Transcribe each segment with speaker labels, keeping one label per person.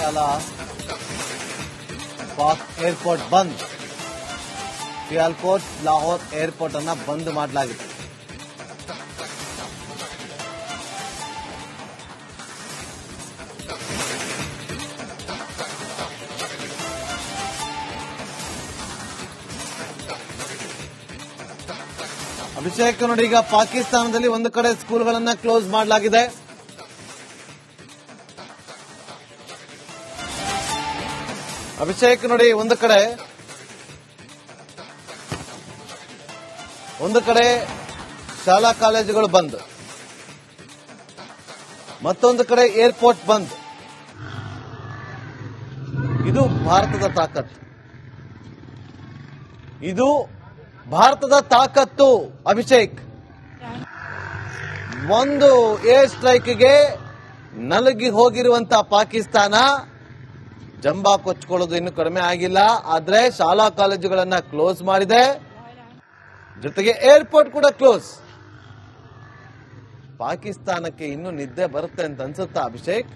Speaker 1: ಕಾಲ ಪಾಕ್ ಏರ್ಪೋರ್ಟ್ ಬಂದ್. ಸಿಯಾಲ್ಕೋಟ್ ಲಾಹೋರ್ ಏರ್ಪೋರ್ಟ್ ಅನ್ನ ಬಂದ್ ಮಾಡಲಾಗಿದೆ. ಅಭಿಷೇಕ್ ನೋಡಿ, ಈಗ ಪಾಕಿಸ್ತಾನದಲ್ಲಿ ಒಂದು ಕಡೆ ಸ್ಕೂಲ್ಗಳನ್ನ ಕ್ಲೋಸ್ ಮಾಡಲಾಗಿದೆ. ಅಭಿಷೇಕ್ ನೋಡಿ, ಒಂದು ಕಡೆ ಶಾಲಾ ಕಾಲೇಜುಗಳು ಬಂದ್, ಮತ್ತೊಂದು ಕಡೆ ಏರ್ಪೋರ್ಟ್ ಬಂದ್. ಇದು ಭಾರತದ ತಾಕತ್ತು, ಇದು ಭಾರತದ ತಾಕತ್ತು. ಅಭಿಷೇಕ್, ಒಂದು ಏರ್ ಸ್ಟ್ರೈಕ್ಗೆ ನಲುಗಿ ಹೋಗಿರುವಂತಹ ಪಾಕಿಸ್ತಾನ ಜಂಬಾ ಕೊಚ್ಕೊಳ್ಳೋದು ಇನ್ನು ಕಡಿಮೆ ಆಗಿಲ್ಲ. ಆದ್ರೆ ಶಾಲಾ ಕಾಲೇಜುಗಳನ್ನ ಕ್ಲೋಸ್ ಮಾಡಿದೆ, ಜೊತೆಗೆ ಏರ್ಪೋರ್ಟ್ ಕೂಡ ಕ್ಲೋಸ್. ಪಾಕಿಸ್ತಾನಕ್ಕೆ ಇನ್ನು ನಿದ್ದೆ ಬರುತ್ತೆ ಅಂತ ಅನ್ಸುತ್ತಾ ಅಭಿಷೇಕ್?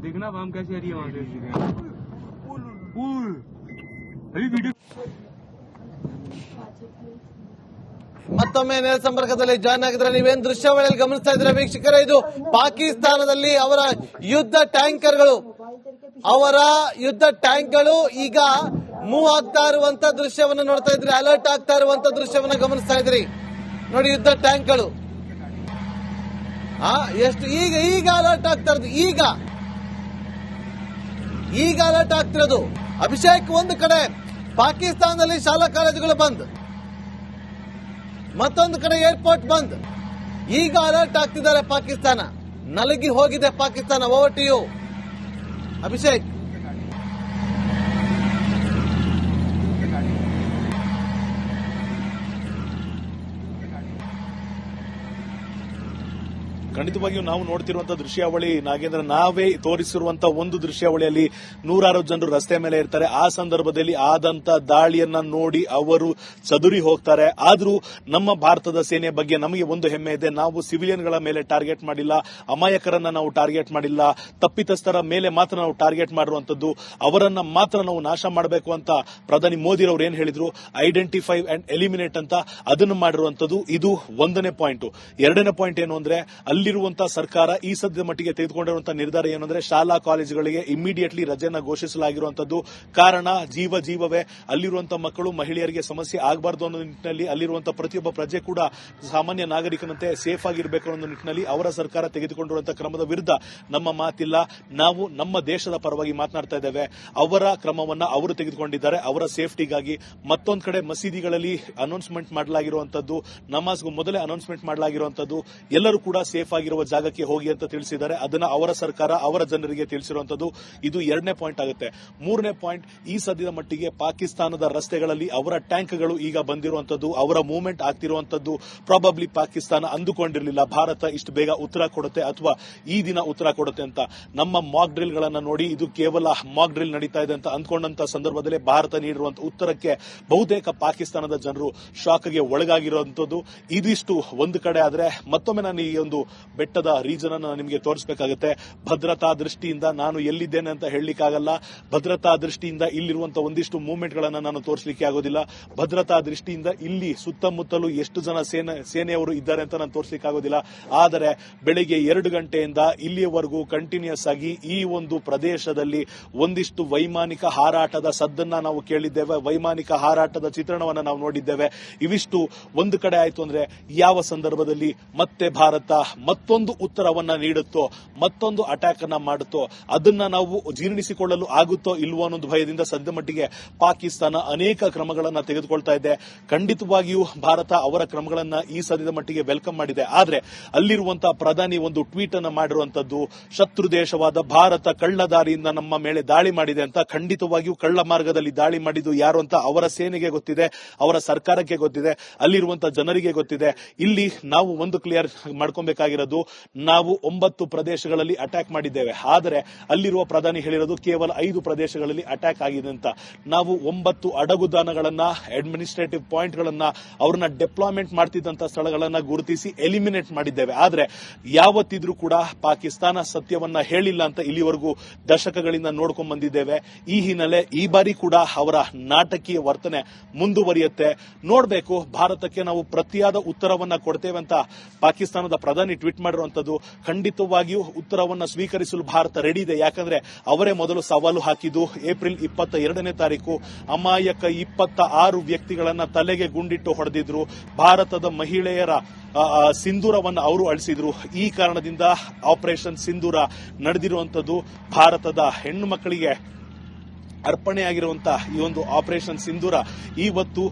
Speaker 2: देखना काम कैसे आ रही है वहां से।
Speaker 1: ಮತ್ತೊಮ್ಮೆ ನೇರ ಸಂಪರ್ಕದಲ್ಲಿ ಜಾಯ್ನ್ ಆಗಿದ್ರೆ ನೀವೇನ್ ದೃಶ್ಯಾವಳಿಯಲ್ಲಿ ಗಮನಿಸ್ತಾ ಇದ್ರೆ ವೀಕ್ಷಕರೇ, ಇದು ಪಾಕಿಸ್ತಾನದಲ್ಲಿ ಅವರ ಯುದ್ಧ ಟ್ಯಾಂಕ್ಗಳು ಈಗ ಮೂವ್ ಆಗ್ತಾ ಇರುವಂತ ದೃಶ್ಯವನ್ನು ನೋಡ್ತಾ ಇದ್ರಿ, ಅಲರ್ಟ್ ಆಗ್ತಾ ಇರುವಂತ ದೃಶ್ಯವನ್ನು ಗಮನಿಸ್ತಾ ಇದ್ರಿ. ನೋಡಿ, ಯುದ್ಧ ಟ್ಯಾಂಕ್ಗಳು ಎಷ್ಟು ಈಗ ಅಲರ್ಟ್ ಆಗ್ತಾ ಇರೋದು, ಈಗ ಅಲರ್ಟ್ ಆಗ್ತಿರೋದು. ಅಭಿಷೇಕ್, ಒಂದು ಕಡೆ ಪಾಕಿಸ್ತಾನದಲ್ಲಿ ಶಾಲಾ ಕಾಲೇಜುಗಳು ಬಂದ್, ಮತ್ತೊಂದು ಕಡೆ ಏರ್ಪೋರ್ಟ್ ಬಂದ್. ಈಗ ಅಲರ್ಟ್ ಆಗ್ತಿದ್ದಾರೆ ಪಾಕಿಸ್ತಾನ, ನಲಗಿ ಹೋಗಿದೆ Pakistan. Over to you Abhishek.
Speaker 3: ಖಂಡಿತವಾಗಿಯೂ ನಾವು ನೋಡ್ತಿರುವಂತಹ ದೃಶ್ಯಾವಳಿ ನಾಗೇಂದ್ರ, ನಾವೇ ತೋರಿಸಿರುವಂತಹ ಒಂದು ದೃಶ್ಯಾವಳಿಯಲ್ಲಿ ನೂರಾರು ಜನರು ರಸ್ತೆ ಮೇಲೆ ಇರ್ತಾರೆ. ಆ ಸಂದರ್ಭದಲ್ಲಿ ಆದಂತ ದಾಳಿಯನ್ನ ನೋಡಿ ಅವರು ಚದುರಿ ಹೋಗ್ತಾರೆ. ಆದ್ರೂ ನಮ್ಮ ಭಾರತದ ಸೇನೆಯ ಬಗ್ಗೆ ನಮಗೆ ಒಂದು ಹೆಮ್ಮೆ ಇದೆ, ನಾವು ಸಿವಿಲಿಯನ್ಗಳ ಮೇಲೆ ಟಾರ್ಗೆಟ್ ಮಾಡಿಲ್ಲ, ಅಮಾಯಕರನ್ನ ನಾವು ಟಾರ್ಗೆಟ್ ಮಾಡಿಲ್ಲ, ತಪ್ಪಿತಸ್ಥರ ಮೇಲೆ ಮಾತ್ರ ನಾವು ಟಾರ್ಗೆಟ್ ಮಾಡಿರುವಂತದ್ದು, ಅವರನ್ನ ಮಾತ್ರ ನಾವು ನಾಶ ಮಾಡಬೇಕು ಅಂತ ಪ್ರಧಾನಿ ಮೋದಿ ಅವರು ಏನ್ ಹೇಳಿದ್ರು, ಐಡೆಂಟಿಫೈ ಅಂಡ್ ಎಲಿಮಿನೇಟ್ ಅಂತ, ಅದನ್ನು ಮಾಡಿರುವಂತದ್ದು. ಇದು ಒಂದನೇ ಪಾಯಿಂಟ್. ಎರಡನೇ ಪಾಯಿಂಟ್ ಏನು ಅಂದ್ರೆ, ಅಲ್ಲಿರುವಂತಹ ಸರ್ಕಾರ ಈ ಸದ್ಯದ ಮಟ್ಟಿಗೆ ತೆಗೆದುಕೊಂಡಿರುವಂತಹ ನಿರ್ಧಾರ ಏನಂದ್ರೆ, ಶಾಲಾ ಕಾಲೇಜುಗಳಿಗೆ ಇಮಿಡಿಯೇಟ್ಲಿ ರಜೆಯನ್ನು ಘೋಷಿಸಲಾಗಿರುವಂತದ್ದು. ಕಾರಣ ಜೀವವೇ, ಅಲ್ಲಿರುವಂತಹ ಮಕ್ಕಳು ಮಹಿಳೆಯರಿಗೆ ಸಮಸ್ಯೆ ಆಗಬಾರದು ಅನ್ನೋ ನಿಟ್ಟಿನಲ್ಲಿ, ಅಲ್ಲಿರುವಂತಹ ಪ್ರತಿಯೊಬ್ಬ ಪ್ರಜೆ ಕೂಡ ಸಾಮಾನ್ಯ ನಾಗರಿಕನಂತೆ ಸೇಫ್ ಆಗಿರಬೇಕು ಅನ್ನೋ ನಿಟ್ಟಿನಲ್ಲಿ ಅವರ ಸರ್ಕಾರ ತೆಗೆದುಕೊಂಡಿರುವಂತಹ ಕ್ರಮದ ವಿರುದ್ಧ ನಮ್ಮ ಮಾತಿಲ್ಲ. ನಾವು ನಮ್ಮ ದೇಶದ ಪರವಾಗಿ ಮಾತನಾಡ್ತಾ ಇದ್ದೇವೆ. ಅವರ ಕ್ರಮವನ್ನ ಅವರು ತೆಗೆದುಕೊಂಡಿದ್ದಾರೆ ಅವರ ಸೇಫ್ಟಿಗಾಗಿ. ಮತ್ತೊಂದು ಕಡೆ ಮಸೀದಿಗಳಲ್ಲಿ ಅನೌನ್ಸ್ಮೆಂಟ್ ಮಾಡಲಾಗಿರುವಂತದ್ದು, ನಮಾಜ್ಗೂ ಮೊದಲೇ ಅನೌನ್ಸ್ಮೆಂಟ್ ಮಾಡಲಾಗಿರುವಂತದ್ದು, ಎಲ್ಲರೂ ಕೂಡ ಸೇಫ್ ಆಗಿರುವ ಜಾಗಕ್ಕೆ ಹೋಗಿ ಅಂತ ತಿಳಿಸಿದ್ದಾರೆ. ಅದನ್ನ ಅವರ ಸರ್ಕಾರ ಅವರ ಜನರಿಗೆ ತಿಳಿಸಿರುವಂತದ್ದು. ಇದು ಎರಡನೇ ಪಾಯಿಂಟ್ ಆಗುತ್ತೆ. ಮೂರನೇ ಪಾಯಿಂಟ್, ಈ ಸದ್ಯದ ಮಟ್ಟಿಗೆ ಪಾಕಿಸ್ತಾನದ ರಸ್ತೆಗಳಲ್ಲಿ ಅವರ ಟ್ಯಾಂಕ್ಗಳು ಈಗ ಬಂದಿರುವಂತದ್ದು, ಅವರ ಮೂವ್ಮೆಂಟ್ ಆಗ್ತಿರುವಂತದ್ದು. ಪ್ರಾಬಬ್ಲಿ ಪಾಕಿಸ್ತಾನ ಅಂದುಕೊಂಡಿರಲಿಲ್ಲ ಭಾರತ ಇಷ್ಟು ಬೇಗ ಉತ್ತರ ಕೊಡುತ್ತೆ ಅಥವಾ ಈ ದಿನ ಉತ್ತರ ಕೊಡುತ್ತೆ ಅಂತ. ನಮ್ಮ ಮಾಕ್ ಡ್ರಿಲ್ ಗಳನ್ನ ನೋಡಿ, ಇದು ಕೇವಲ ಮಾಕ್ ಡ್ರಿಲ್ ನಡೀತಾ ಇದೆ ಅಂತ ಅಂದ್ಕೊಂಡಂತ ಸಂದರ್ಭದಲ್ಲಿ ಭಾರತ ನೀಡಿರುವಂತಹ ಉತ್ತರಕ್ಕೆ ಬಹುತೇಕ ಪಾಕಿಸ್ತಾನದ ಜನರು ಶಾಕ್ಗೆ ಒಳಗಾಗಿರುವಂತದ್ದು. ಇದಿಷ್ಟು ಒಂದು ಕಡೆ ಆದ್ರೆ, ಮತ್ತೊಮ್ಮೆ ನಾನು ಈ ಒಂದು ಬೆಟ್ಟದ ರೀಜನ್ ಅನ್ನು ನಿಮಗೆ ತೋರಿಸಬೇಕಾಗುತ್ತೆ. ಭದ್ರತಾ ದೃಷ್ಟಿಯಿಂದ ನಾನು ಎಲ್ಲಿದ್ದೇನೆ ಅಂತ ಹೇಳಲಿಕ್ಕಾಗಲ್ಲ. ಭದ್ರತಾ ದೃಷ್ಟಿಯಿಂದ ಇಲ್ಲಿರುವಂತಹ ಒಂದಿಷ್ಟು ಮೂವ್ಮೆಂಟ್ ಗಳನ್ನ ನಾನು ತೋರಿಸಲಿಕ್ಕೆ ಆಗೋದಿಲ್ಲ. ಭದ್ರತಾ ದೃಷ್ಟಿಯಿಂದ ಇಲ್ಲಿ ಸುತ್ತಮುತ್ತಲೂ ಎಷ್ಟು ಜನ ಸೇನೆಯವರು ಇದ್ದಾರೆ ಅಂತ ನಾನು ತೋರಿಸಲಿಕ್ಕೆ ಆಗೋದಿಲ್ಲ. ಆದರೆ ಬೆಳಿಗ್ಗೆ 2 ಗಂಟೆಯಿಂದ ಇಲ್ಲಿಯವರೆಗೂ ಕಂಟಿನ್ಯೂಸ್ ಆಗಿ ಈ ಒಂದು ಪ್ರದೇಶದಲ್ಲಿ ಒಂದಿಷ್ಟು ವೈಮಾನಿಕ ಹಾರಾಟದ ಸದ್ದನ್ನ ನಾವು ಕೇಳಿದ್ದೇವೆ. ವೈಮಾನಿಕ ಹಾರಾಟದ ಚಿತ್ರಣವನ್ನು ನಾವು ನೋಡಿದ್ದೇವೆ. ಇವಿಷ್ಟು ಒಂದು ಕಡೆ ಆಯ್ತು ಅಂದ್ರೆ ಯಾವ ಸಂದರ್ಭದಲ್ಲಿ ಮತ್ತೆ ಭಾರತ ಮತ್ತೊಂದು ಉತ್ತರವನ್ನ ನೀಡುತ್ತೋ, ಮತ್ತೊಂದು ಅಟ್ಯಾಕ್ ಅನ್ನ ಮಾಡುತ್ತೋ, ಅದನ್ನ ನಾವು ಜೀರ್ಣಿಸಿಕೊಳ್ಳಲು ಆಗುತ್ತೋ ಇಲ್ವೋ ಅನ್ನೊಂದು ಭಯದಿಂದ ಸದ್ಯ ಮಟ್ಟಿಗೆ ಪಾಕಿಸ್ತಾನ ಅನೇಕ ಕ್ರಮಗಳನ್ನ ತೆಗೆದುಕೊಳ್ತಾ ಇದೆ. ಖಂಡಿತವಾಗಿಯೂ ಭಾರತ ಅವರ ಕ್ರಮಗಳನ್ನ ಈ ಸದ್ಯದ ಮಟ್ಟಿಗೆ ವೆಲ್ಕಮ್ ಮಾಡಿದೆ. ಆದ್ರೆ ಅಲ್ಲಿರುವಂತಹ ಪ್ರಧಾನಿ ಒಂದು ಟ್ವೀಟ್ ಅನ್ನ ಮಾಡಿರುವಂತದ್ದು, ಶತ್ರು ದೇಶವಾದ ಭಾರತ ಕಳ್ಳದಾರಿಯಿಂದ ನಮ್ಮ ಮೇಲೆ ದಾಳಿ ಮಾಡಿದೆ ಅಂತ. ಖಂಡಿತವಾಗಿಯೂ ಕಳ್ಳ ಮಾರ್ಗದಲ್ಲಿ ದಾಳಿ ಮಾಡಿದ್ದು ಯಾರು ಅಂತ ಅವರ ಸೇನೆಗೆ ಗೊತ್ತಿದೆ, ಅವರ ಸರ್ಕಾರಕ್ಕೆ ಗೊತ್ತಿದೆ, ಅಲ್ಲಿರುವಂತಹ ಜನರಿಗೆ ಗೊತ್ತಿದೆ. ಇಲ್ಲಿ ನಾವು ಒಂದು ಕ್ಲಿಯರ್ ಮಾಡ್ಕೊಬೇಕಾಗಿರೋದು, ನಾವು 9 ಪ್ರದೇಶಗಳಲ್ಲಿ ಅಟ್ಯಾಕ್ ಮಾಡಿದ್ದೇವೆ. ಆದರೆ ಅಲ್ಲಿರುವ ಪ್ರಧಾನಿ ಹೇಳಿರೋದು ಕೇವಲ 5 ಪ್ರದೇಶಗಳಲ್ಲಿ ಅಟ್ಯಾಕ್ ಆಗಿದೆ ಅಂತ. ನಾವು 9 ಅಡಗುದಾನಗಳನ್ನ, ಅಡ್ಮಿನಿಸ್ಟ್ರೇಟಿವ್ ಪಾಯಿಂಟ್ ಗಳನ್ನ, ಅವ್ರನ್ನ ಡೆಪ್ಲಾಯ್ಮೆಂಟ್ ಮಾಡ್ತಿದ್ದಂತ ಸ್ಥಳಗಳನ್ನ ಗುರುತಿಸಿ ಎಲಿಮಿನೇಟ್ ಮಾಡಿದ್ದೇವೆ. ಆದ್ರೆ ಯಾವತ್ತಿದ್ರೂ ಕೂಡ ಪಾಕಿಸ್ತಾನ ಸತ್ಯವನ್ನ ಹೇಳಿಲ್ಲ ಅಂತ ಇಲ್ಲಿವರೆಗೂ ದಶಕಗಳಿಂದ ನೋಡ್ಕೊಂಡ್ ಬಂದಿದ್ದೇವೆ. ಈ ಹಿನ್ನೆಲೆ ಈ ಬಾರಿ ಕೂಡ ಅವರ ನಾಟಕೀಯ ವರ್ತನೆ ಮುಂದುವರಿಯುತ್ತೆ. ನೋಡಬೇಕು, ಭಾರತಕ್ಕೆ ನಾವು ಪ್ರತಿಯಾದ ಉತ್ತರವನ್ನ ಕೊಡ್ತೇವೆ ಅಂತ ಪಾಕಿಸ್ತಾನದ ಪ್ರಧಾನಿ ಟ್ವೀಟ್ ಮಾಡಿರುವಂತದ್ದು. ಖಂಡಿತವಾಗಿಯೂ ಉತ್ತರವನ್ನ ಸ್ವೀಕರಿಸಲು ಭಾರತ ರೆಡಿ ಇದೆ. ಯಾಕಂದ್ರೆ ಅವರೇ ಮೊದಲು ಸವಾಲು ಹಾಕಿದ್ದು ಏಪ್ರಿಲ್ 22ನೇ ತಾರೀಕು ಅಮಾಯಕ 26 ವ್ಯಕ್ತಿಗಳನ್ನ ತಲೆಗೆ ಗುಂಡಿಟ್ಟು ಹೊಡೆದಿದ್ರು. ಭಾರತದ ಮಹಿಳೆಯರ ಸಿಂಧೂರವನ್ನು ಅವರು ಅಳಿಸಿದ್ರು. ಈ ಕಾರಣದಿಂದ ಆಪರೇಷನ್ ಸಿಂಧೂರ ನಡೆದಿರುವಂತದ್ದು. ಭಾರತದ ಹೆಣ್ಣು ಮಕ್ಕಳಿಗೆ ಅರ್ಪಣೆಯಾಗಿರುವಂತಹ ಈ ಒಂದು ಆಪರೇಷನ್ ಸಿಂಧೂರ ಇವತ್ತು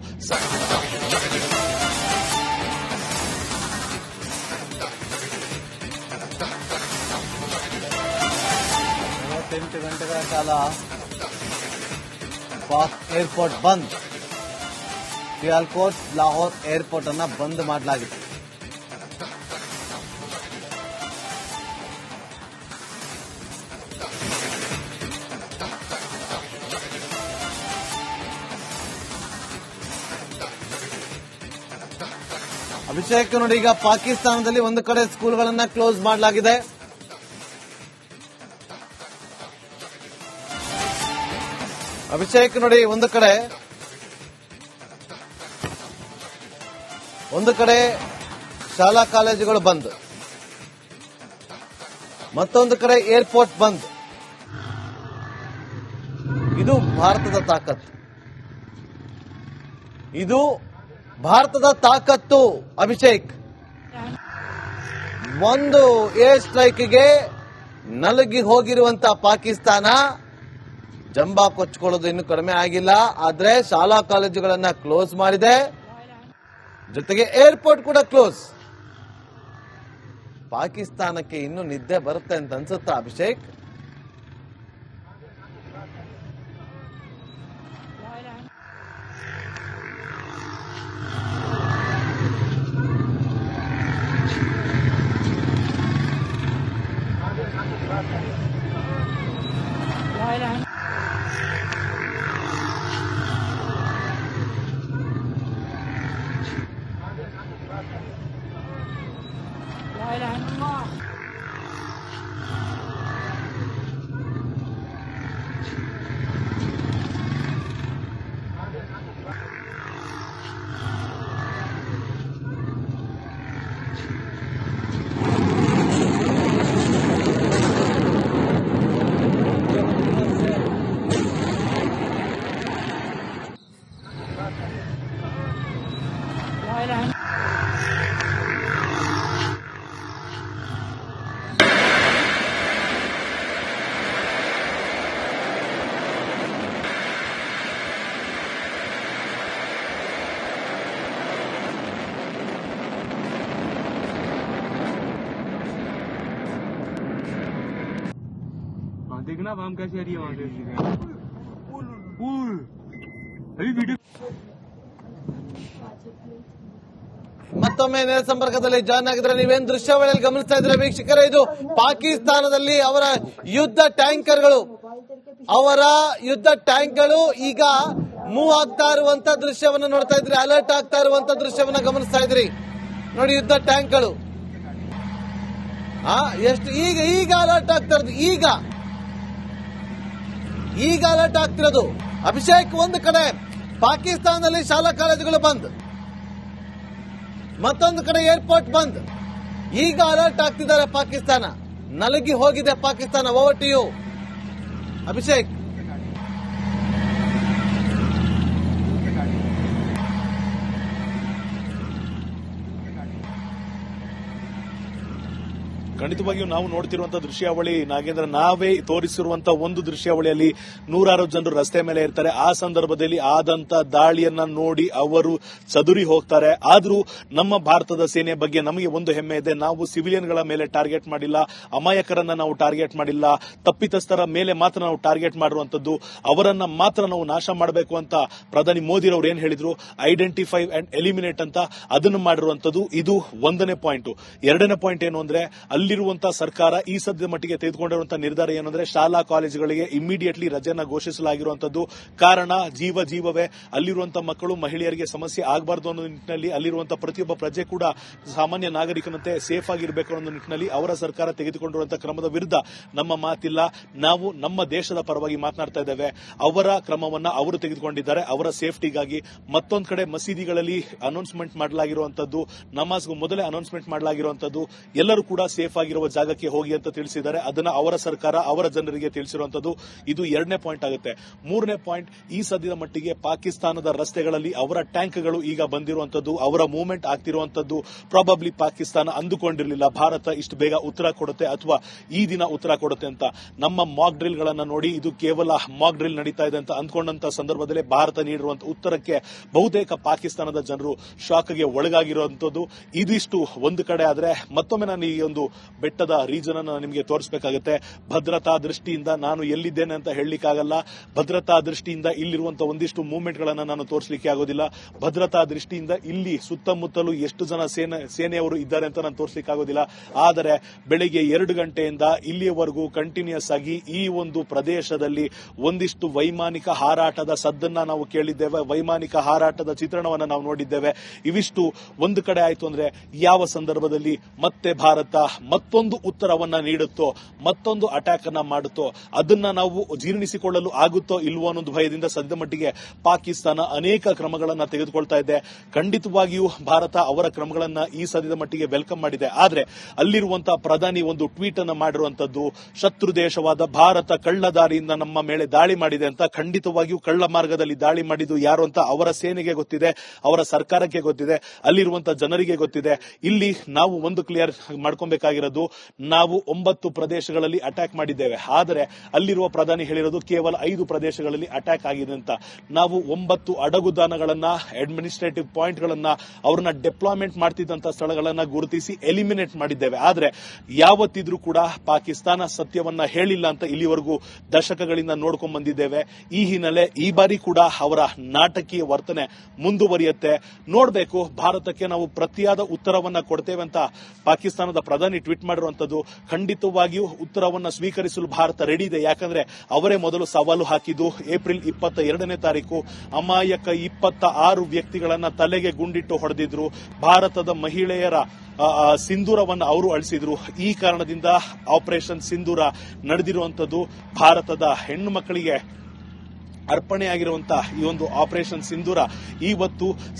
Speaker 1: 8 ಗಂಟೆಗಳ ಕಾಲ ಪಾಕ್ ಏರ್ಪೋರ್ಟ್ ಬಂದ್. ಸಿಯಾಲ್ಕೋಟ್ ಲಾಹೋರ್ ಏರ್ಪೋರ್ಟ್ ಅನ್ನ ಬಂದ್ ಮಾಡಲಾಗಿದೆ. ಅಭಿಷೇಕ್ ನೋಡಿ, ಈಗ ಪಾಕಿಸ್ತಾನದಲ್ಲಿ ಒಂದು ಕಡೆ ಸ್ಕೂಲ್ಗಳನ್ನ ಕ್ಲೋಸ್ ಮಾಡಲಾಗಿದೆ. ಅಭಿಷೇಕ್ ನೋಡಿ, ಒಂದು ಕಡೆ ಶಾಲಾ ಕಾಲೇಜುಗಳು ಬಂದ್, ಮತ್ತೊಂದು ಕಡೆ ಏರ್ಪೋರ್ಟ್ ಬಂದ್. ಇದು ಭಾರತದ ತಾಕತ್ತು. ಇದು ಭಾರತದ ತಾಕತ್ತು. ಅಭಿಷೇಕ್, ಒಂದು ಏರ್ ಸ್ಟ್ರೈಕ್ಗೆ ನಲುಗಿ ಹೋಗಿರುವಂತಹ ಪಾಕಿಸ್ತಾನ ಜಂಬಾ ಕೊಚ್ಕೊಳ್ಳೋದು ಇನ್ನು ಕಡಿಮೆ ಆಗಿಲ್ಲ. ಆದ್ರೆ ಶಾಲಾ ಕಾಲೇಜುಗಳನ್ನ ಕ್ಲೋಸ್ ಮಾಡಿದೆ, ಜೊತೆಗೆ ಏರ್ಪೋರ್ಟ್ ಕೂಡ ಕ್ಲೋಸ್. ಪಾಕಿಸ್ತಾನಕ್ಕೆ ಇನ್ನು ನಿದ್ದೆ ಬರುತ್ತೆ ಅಂತ ಅನ್ಸುತ್ತಾ ಅಭಿಷೇಕ್?
Speaker 2: देखना हम कैसे आ रही है वहां से अभी वीडियो
Speaker 1: ಮತ್ತೊಮ್ಮೆ ನೇರ ಸಂಪರ್ಕದಲ್ಲಿ ಜಾಯ್ನ್ ಆಗಿದ್ರೆ ನೀವೇನ್ ದೃಶ್ಯಾವಳಿಯಲ್ಲಿ ಗಮನಿಸ್ತಾ ಇದ್ರೆ ವೀಕ್ಷಕರೇ, ಇದು ಪಾಕಿಸ್ತಾನದಲ್ಲಿ ಅವರ ಯುದ್ಧ ಟ್ಯಾಂಕ್ಗಳು ಈಗ ಮೂವ್ ಆಗ್ತಾ ಇರುವಂತ ದೃಶ್ಯವನ್ನ ನೋಡ್ತಾ ಇದ್ರಿ, ಅಲರ್ಟ್ ಆಗ್ತಾ ಇರುವಂತ ದೃಶ್ಯವನ್ನ ಗಮನಿಸ್ತಾ ಇದ್ರಿ. ನೋಡಿ, ಯುದ್ಧ ಟ್ಯಾಂಕ್ಗಳು ಎಷ್ಟು ಈಗ ಅಲರ್ಟ್ ಆಗ್ತಾ ಇರೋದು, ಈಗ ಅಲರ್ಟ್ ಆಗ್ತಿರೋದು. ಅಭಿಷೇಕ್, ಒಂದು ಕಡೆ ಪಾಕಿಸ್ತಾನದಲ್ಲಿ ಶಾಲಾ ಕಾಲೇಜುಗಳು ಬಂದ್, ಮತ್ತೊಂದು ಕಡೆ ಏರ್ಪೋರ್ಟ್ ಬಂದ್. ಈಗ ಅಲರ್ಟ್ ಆಗ್ತಿದ್ದಾರೆ ಪಾಕಿಸ್ತಾನ, ನಲಗಿ ಹೋಗಿದೆ Pakistan. Over to you Abhishek.
Speaker 3: ಖಂಡಿತವಾಗಿಯೂ ನಾವು ನೋಡ್ತಿರುವಂತಹ ದೃಶ್ಯಾವಳಿ ನಾಗೇಂದ್ರ, ನಾವೇ ತೋರಿಸಿರುವಂತಹ ಒಂದು ದೃಶ್ಯಾವಳಿಯಲ್ಲಿ ನೂರಾರು ಜನರು ರಸ್ತೆ ಮೇಲೆ ಇರ್ತಾರೆ. ಆ ಸಂದರ್ಭದಲ್ಲಿ ಆದಂತ ದಾಳಿಯನ್ನ ನೋಡಿ ಅವರು ಚದುರಿ ಹೋಗ್ತಾರೆ. ಆದ್ರೂ ನಮ್ಮ ಭಾರತದ ಸೇನೆ ಬಗ್ಗೆ ನಮಗೆ ಒಂದು ಹೆಮ್ಮೆ ಇದೆ. ನಾವು ಸಿವಿಲಿಯನ್ಗಳ ಮೇಲೆ ಟಾರ್ಗೆಟ್ ಮಾಡಿಲ್ಲ, ಅಮಾಯಕರನ್ನ ನಾವು ಟಾರ್ಗೆಟ್ ಮಾಡಿಲ್ಲ, ತಪ್ಪಿತಸ್ಥರ ಮೇಲೆ ಮಾತ್ರ ನಾವು ಟಾರ್ಗೆಟ್ ಮಾಡಿರುವಂತದ್ದು. ಅವರನ್ನ ಮಾತ್ರ ನಾವು ನಾಶ ಮಾಡಬೇಕು ಅಂತ ಪ್ರಧಾನಿ ಮೋದಿರವರು ಏನ್ ಹೇಳಿದ್ರು, ಐಡೆಂಟಿಫೈ ಅಂಡ್ ಎಲಿಮಿನೇಟ್ ಅಂತ, ಅದನ್ನು ಮಾಡಿರುವಂತದ್ದು. ಇದು ಒಂದನೇ ಪಾಯಿಂಟ್. ಎರಡನೇ ಪಾಯಿಂಟ್ ಏನು ಅಂದ್ರೆ, ಅಲ್ಲಿರುವಂತಹ ಸರ್ಕಾರ ಈ ಸದ್ಯದ ಮಟ್ಟಿಗೆ ತೆಗೆದುಕೊಂಡಿರುವಂತಹ ನಿರ್ಧಾರ ಏನಂದ್ರೆ, ಶಾಲಾ ಕಾಲೇಜುಗಳಿಗೆ ಇಮಿಡಿಯೇಟ್ಲಿ ರಜೆಯನ್ನು ಘೋಷಿಸಲಾಗಿರುವಂತದ್ದು. ಕಾರಣ ಜೀವವೇ, ಅಲ್ಲಿರುವಂತಹ ಮಕ್ಕಳು ಮಹಿಳೆಯರಿಗೆ ಸಮಸ್ಯೆ ಆಗಬಾರದು ಅನ್ನೋ ನಿಟ್ಟಿನಲ್ಲಿ, ಅಲ್ಲಿರುವಂತಹ ಪ್ರತಿಯೊಬ್ಬ ಪ್ರಜೆ ಕೂಡ ಸಾಮಾನ್ಯ ನಾಗರಿಕನಂತೆ ಸೇಫ್ ಆಗಿರಬೇಕು ಅನ್ನೋ ನಿಟ್ಟಿನಲ್ಲಿ ಅವರ ಸರ್ಕಾರ ತೆಗೆದುಕೊಂಡಿರುವಂತಹ ಕ್ರಮದ ವಿರುದ್ಧ ನಮ್ಮ ಮಾತಿಲ್ಲ. ನಾವು ನಮ್ಮ ದೇಶದ ಪರವಾಗಿ ಮಾತನಾಡ್ತಾ ಇದ್ದೇವೆ. ಅವರ ಕ್ರಮವನ್ನ ಅವರು ತೆಗೆದುಕೊಂಡಿದ್ದಾರೆ ಅವರ ಸೇಫ್ಟಿಗಾಗಿ. ಮತ್ತೊಂದು ಕಡೆ ಮಸೀದಿಗಳಲ್ಲಿ ಅನೌನ್ಸ್ಮೆಂಟ್ ಮಾಡಲಾಗಿರುವಂತದ್ದು, ನಮಾಜ್ಗೂ ಮೊದಲೇ ಅನೌನ್ಸ್ಮೆಂಟ್ ಮಾಡಲಾಗಿರುವಂತದ್ದು, ಎಲ್ಲರೂ ಕೂಡ ಸೇಫ್ ಆಗಿರುವ ಜಾಗಕ್ಕೆ ಹೋಗಿ ಅಂತ ತಿಳಿಸಿದ್ದಾರೆ. ಅದನ್ನ ಅವರ ಸರ್ಕಾರ ಅವರ ಜನರಿಗೆ ತಿಳಿಸಿರುವಂತದ್ದು. ಇದು ಎರಡನೇ ಪಾಯಿಂಟ್ ಆಗುತ್ತೆ. ಮೂರನೇ ಪಾಯಿಂಟ್, ಈ ಸದ್ಯದ ಮಟ್ಟಿಗೆ ಪಾಕಿಸ್ತಾನದ ರಸ್ತೆಗಳಲ್ಲಿ ಅವರ ಟ್ಯಾಂಕ್ಗಳು ಈಗ ಬಂದಿರುವಂತದ್ದು, ಅವರ ಮೂವ್ಮೆಂಟ್ ಆಗ್ತಿರುವಂತದ್ದು. ಪ್ರಾಬಬ್ಲಿ ಪಾಕಿಸ್ತಾನ ಅಂದುಕೊಂಡಿರಲಿಲ್ಲ ಭಾರತ ಇಷ್ಟು ಬೇಗ ಉತ್ತರ ಕೊಡುತ್ತೆ ಅಥವಾ ಈ ದಿನ ಉತ್ತರ ಕೊಡುತ್ತೆ ಅಂತ. ನಮ್ಮ ಮಾಕ್ ಡ್ರಿಲ್ ಗಳನ್ನ ನೋಡಿ ಇದು ಕೇವಲ ಮಾಕ್ ಡ್ರಿಲ್ ನಡೀತಾ ಇದೆ ಅಂತ ಅಂದ್ಕೊಂಡಂತ ಸಂದರ್ಭದಲ್ಲಿ ಭಾರತ ನೀಡಿರುವಂತಹ ಉತ್ತರಕ್ಕೆ ಬಹುತೇಕ ಪಾಕಿಸ್ತಾನದ ಜನರು ಶಾಕ್ಗೆ ಒಳಗಾಗಿರುವಂತದ್ದು. ಇದಿಷ್ಟು ಒಂದು ಕಡೆ ಆದ್ರೆ, ಮತ್ತೊಮ್ಮೆ ನಾನು ಈ ಒಂದು ಬೆಟ್ಟದ ರೀಜನ್ ಅನ್ನು ನಿಮಗೆ ತೋರಿಸಬೇಕಾಗುತ್ತೆ. ಭದ್ರತಾ ದೃಷ್ಟಿಯಿಂದ ನಾನು ಎಲ್ಲಿದ್ದೇನೆ ಅಂತ ಹೇಳಲಿಕ್ಕಾಗಲ್ಲ. ಭದ್ರತಾ ದೃಷ್ಟಿಯಿಂದ ಇಲ್ಲಿರುವಂತಹ ಒಂದಿಷ್ಟು ಮೂವ್ಮೆಂಟ್ ಗಳನ್ನ ನಾನು ತೋರಿಸಲಿಕ್ಕೆ ಆಗೋದಿಲ್ಲ. ಭದ್ರತಾ ದೃಷ್ಟಿಯಿಂದ ಇಲ್ಲಿ ಸುತ್ತಮುತ್ತಲೂ ಎಷ್ಟು ಜನ ಸೇನೆಯವರು ಇದ್ದಾರೆ ಅಂತ ನಾನು ತೋರಿಸಲಿಕ್ಕೆ ಆಗೋದಿಲ್ಲ. ಆದರೆ ಬೆಳಿಗ್ಗೆ 2 ಗಂಟೆಯಿಂದ ಇಲ್ಲಿಯವರೆಗೂ ಕಂಟಿನ್ಯೂಸ್ ಆಗಿ ಈ ಒಂದು ಪ್ರದೇಶದಲ್ಲಿ ಒಂದಿಷ್ಟು ವೈಮಾನಿಕ ಹಾರಾಟದ ಸದ್ದನ್ನ ನಾವು ಕೇಳಿದ್ದೇವೆ, ವೈಮಾನಿಕ ಹಾರಾಟದ ಚಿತ್ರಣವನ್ನು ನಾವು ನೋಡಿದ್ದೇವೆ. ಇವಿಷ್ಟು ಒಂದು ಕಡೆ ಆಯ್ತು ಅಂದ್ರೆ, ಯಾವ ಸಂದರ್ಭದಲ್ಲಿ ಮತ್ತೆ ಭಾರತ ಮತ್ತೊಂದು ಉತ್ತರವನ್ನ ನೀಡುತ್ತೋ, ಮತ್ತೊಂದು ಅಟ್ಯಾಕ್ ಅನ್ನ ಮಾಡುತ್ತೋ, ಅದನ್ನ ನಾವು ಜೀರ್ಣಿಸಿಕೊಳ್ಳಲು ಆಗುತ್ತೋ ಇಲ್ವೋ ಅನ್ನೊಂದು ಭಯದಿಂದ ಸದ್ಯ ಮಟ್ಟಿಗೆ ಪಾಕಿಸ್ತಾನ ಅನೇಕ ಕ್ರಮಗಳನ್ನ ತೆಗೆದುಕೊಳ್ತಾ ಇದೆ. ಖಂಡಿತವಾಗಿಯೂ ಭಾರತ ಅವರ ಕ್ರಮಗಳನ್ನ ಈ ಸದ್ಯದ ಮಟ್ಟಿಗೆ ವೆಲ್ಕಮ್ ಮಾಡಿದೆ. ಆದ್ರೆ ಅಲ್ಲಿರುವಂತಹ ಪ್ರಧಾನಿ ಒಂದು ಟ್ವೀಟ್ ಅನ್ನ ಮಾಡಿರುವಂತದ್ದು, ಶತ್ರು ದೇಶವಾದ ಭಾರತ ಕಳ್ಳದಾರಿಯಿಂದ ನಮ್ಮ ಮೇಲೆ ದಾಳಿ ಮಾಡಿದೆ ಅಂತ. ಖಂಡಿತವಾಗಿಯೂ ಕಳ್ಳ ಮಾರ್ಗದಲ್ಲಿ ದಾಳಿ ಮಾಡಿದ್ದು ಯಾರು ಅಂತ ಅವರ ಸೇನೆಗೆ ಗೊತ್ತಿದೆ, ಅವರ ಸರ್ಕಾರಕ್ಕೆ ಗೊತ್ತಿದೆ, ಅಲ್ಲಿರುವಂತಹ ಜನರಿಗೆ ಗೊತ್ತಿದೆ. ಇಲ್ಲಿ ನಾವು ಒಂದು ಕ್ಲಿಯರ್ ಮಾಡ್ಕೊಬೇಕಾಗಿರೋದು, ನಾವು 9 ಪ್ರದೇಶಗಳಲ್ಲಿ ಅಟ್ಯಾಕ್ ಮಾಡಿದ್ದೇವೆ. ಆದರೆ ಅಲ್ಲಿರುವ ಪ್ರಧಾನಿ ಹೇಳಿರೋದು ಕೇವಲ 5 ಪ್ರದೇಶಗಳಲ್ಲಿ ಅಟ್ಯಾಕ್ ಆಗಿದೆ ಅಂತ. ನಾವು 9 ಅಡಗುದಾನಗಳನ್ನ, ಅಡ್ಮಿನಿಸ್ಟ್ರೇಟಿವ್ ಪಾಯಿಂಟ್ ಗಳನ್ನ, ಅವರನ್ನ ಡಿಪ್ಲಾಯ್ಮೆಂಟ್ ಮಾಡ್ತಿದ್ದಂತಹ ಸ್ಥಳಗಳನ್ನ ಗುರುತಿಸಿ ಎಲಿಮಿನೇಟ್ ಮಾಡಿದ್ದೇವೆ. ಆದ್ರೆ ಯಾವತ್ತಿದ್ರೂ ಕೂಡ ಪಾಕಿಸ್ತಾನ ಸತ್ಯವನ್ನ ಹೇಳಿಲ್ಲ ಅಂತ ಇಲ್ಲಿವರೆಗೂ ದಶಕಗಳಿಂದ ನೋಡ್ಕೊಂಡ್ ಬಂದಿದ್ದೇವೆ. ಈ ಹಿನ್ನೆಲೆ ಈ ಬಾರಿ ಕೂಡ ಅವರ ನಾಟಕೀಯ ವರ್ತನೆ ಮುಂದುವರಿಯುತ್ತೆ. ನೋಡಬೇಕು, ಭಾರತಕ್ಕೆ ನಾವು ಪ್ರತಿಯಾದ ಉತ್ತರವನ್ನ ಕೊಡ್ತೇವೆ ಅಂತ ಪಾಕಿಸ್ತಾನದ ಪ್ರಧಾನಿ ಟ್ವೀಟ್ ಮಾಡಿರುವಂತದ್ದು. ಖಂಡಿತವಾಗಿಯೂ ಉತ್ತರವನ್ನ ಸ್ವೀಕರಿಸಲು ಭಾರತ ರೆಡಿ ಇದೆ. ಯಾಕಂದ್ರೆ ಅವರೇ ಮೊದಲು ಸವಾಲು ಹಾಕಿದ್ದು ಏಪ್ರಿಲ್ 22ನೇ ತಾರೀಕು ಅಮಾಯಕ 26 ವ್ಯಕ್ತಿಗಳನ್ನ ತಲೆಗೆ ಗುಂಡಿಟ್ಟು ಹೊಡೆದಿದ್ರು. ಭಾರತದ ಮಹಿಳೆಯರ ಸಿಂಧೂರವನ್ನು ಅವರು ಅಳಿಸಿದ್ರು. ಈ ಕಾರಣದಿಂದ ಆಪರೇಷನ್ ಸಿಂಧೂರ ನಡೆದಿರುವಂತದ್ದು. ಭಾರತದ ಹೆಣ್ಣು ಮಕ್ಕಳಿಗೆ ಅರ್ಪಣೆಯಾಗಿರುವಂತಹ ಈ ಒಂದು ಆಪರೇಷನ್ ಸಿಂಧೂರ ಇವತ್ತು